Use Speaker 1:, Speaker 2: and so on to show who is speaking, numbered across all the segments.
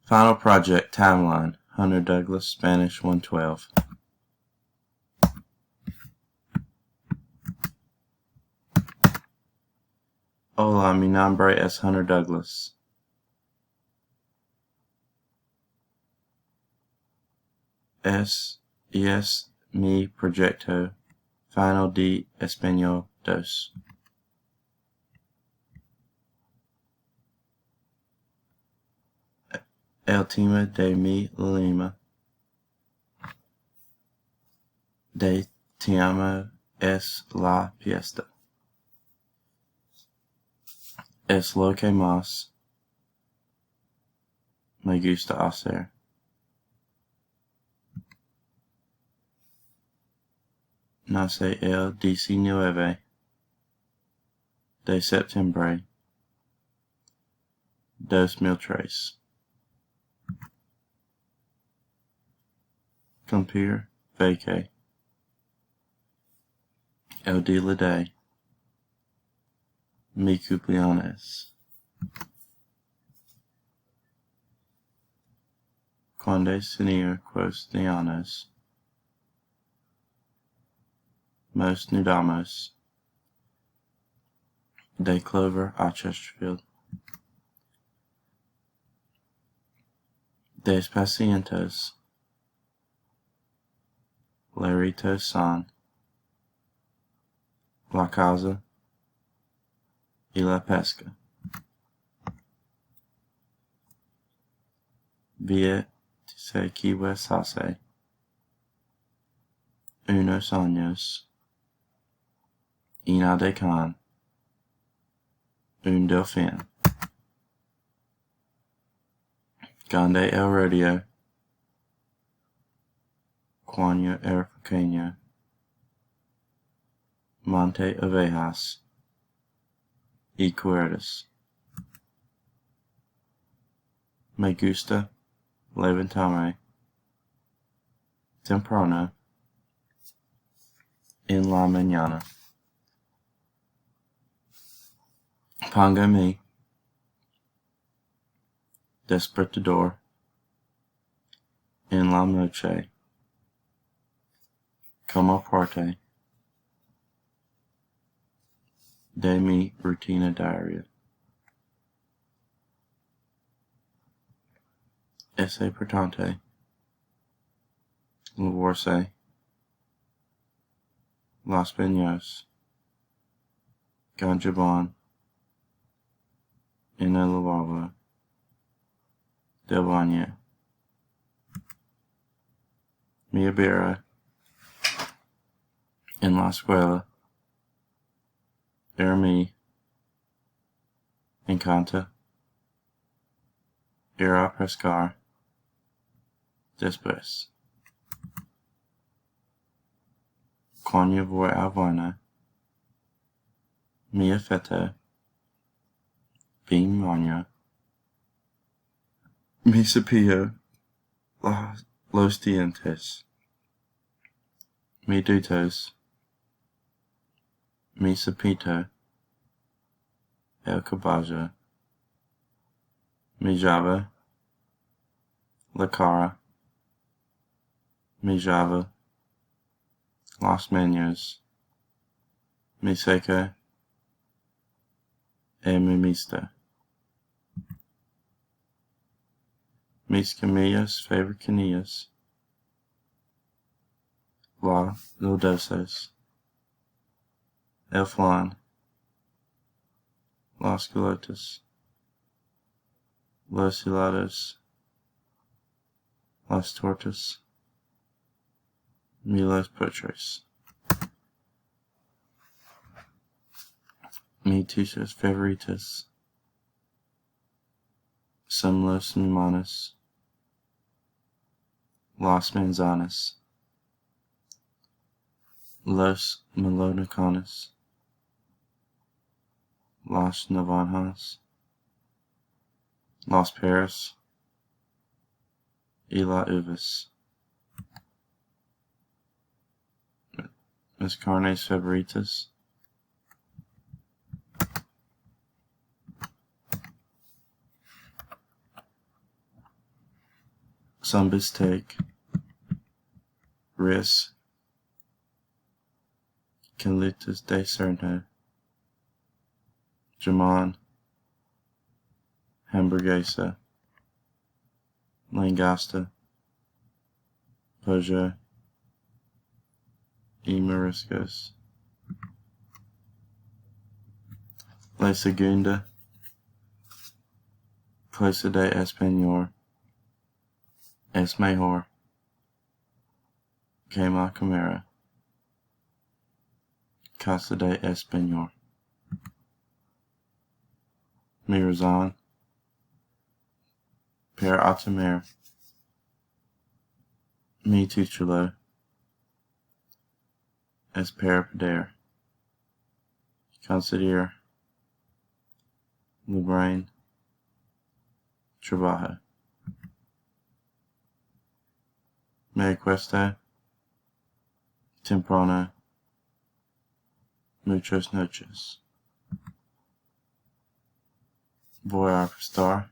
Speaker 1: Final project timeline. Hunter Douglas, Spanish 112. Hola, mi nombre es Hunter Douglas. Es mi proyecto final de Español 2. El tema de mi lema de tema es la fiesta. Es lo que más me gusta hacer. Nace el 19 de septiembre 2003. Cumplir fecha. El día de mi cumpleaños. Cuando tenía 4 años, nos mudamos de Clover a Chesterfield. Despacientos. Laritos son la casa y la pesca. Via Tequibas hace unos años y nada con un delfín. Grande el rodeo cuando era pequeño. Monte ovejas y cuerdas. Me gusta levantarme temprano en la mañana. Ponga mi despertador en la noche como parte de mi rutina diaria. Es importante lavarse las manos con jabón en el lavabo del baño. Mi abuela en la escuela me encanta ir a pescar después. Cuando voy a Varna, mi afecta bien baño. Me cepillo los dientes. Me ducho. Me cepillo el cabello. Me lavo la cara. Me lavo las manos. Me seca y me mista. Mis comidas favoritas. Los dulces. El flan. Las galetas. Los helados. Las tortas. Los postres. Mis dulces favoritas son los limones. Las manzanas. Los melocotones. Las naranjas. Las peras. Y las uvas. Mis carnes favoritas. Sumbistake, Ris, Kenlutus de Cerno, Jamon, Hamburguesa, Langosta, Pojo, E. Moriscos, La Segunda, Clase de Español, Es Mejor, Quema Camara, Casa de Español, Mirazon, Per Atamer, Mi Tuchulo, Es Per Poder, Consider, Lubrain, Trabajo, Me Cuesta, Temprano, Muchas Noches, Voy a Prestar,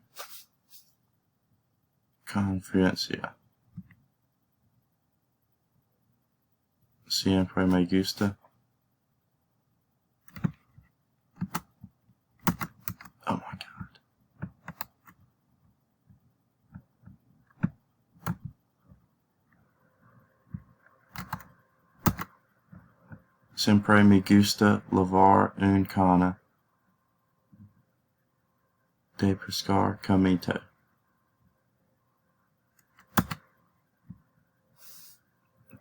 Speaker 1: Conferencia, Siempre Me Gusta, oh my god, Siempre Me Gusta Lavar un Cana de Pescar Camito.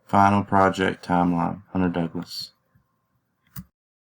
Speaker 1: Final Project Timeline, Hunter Douglas.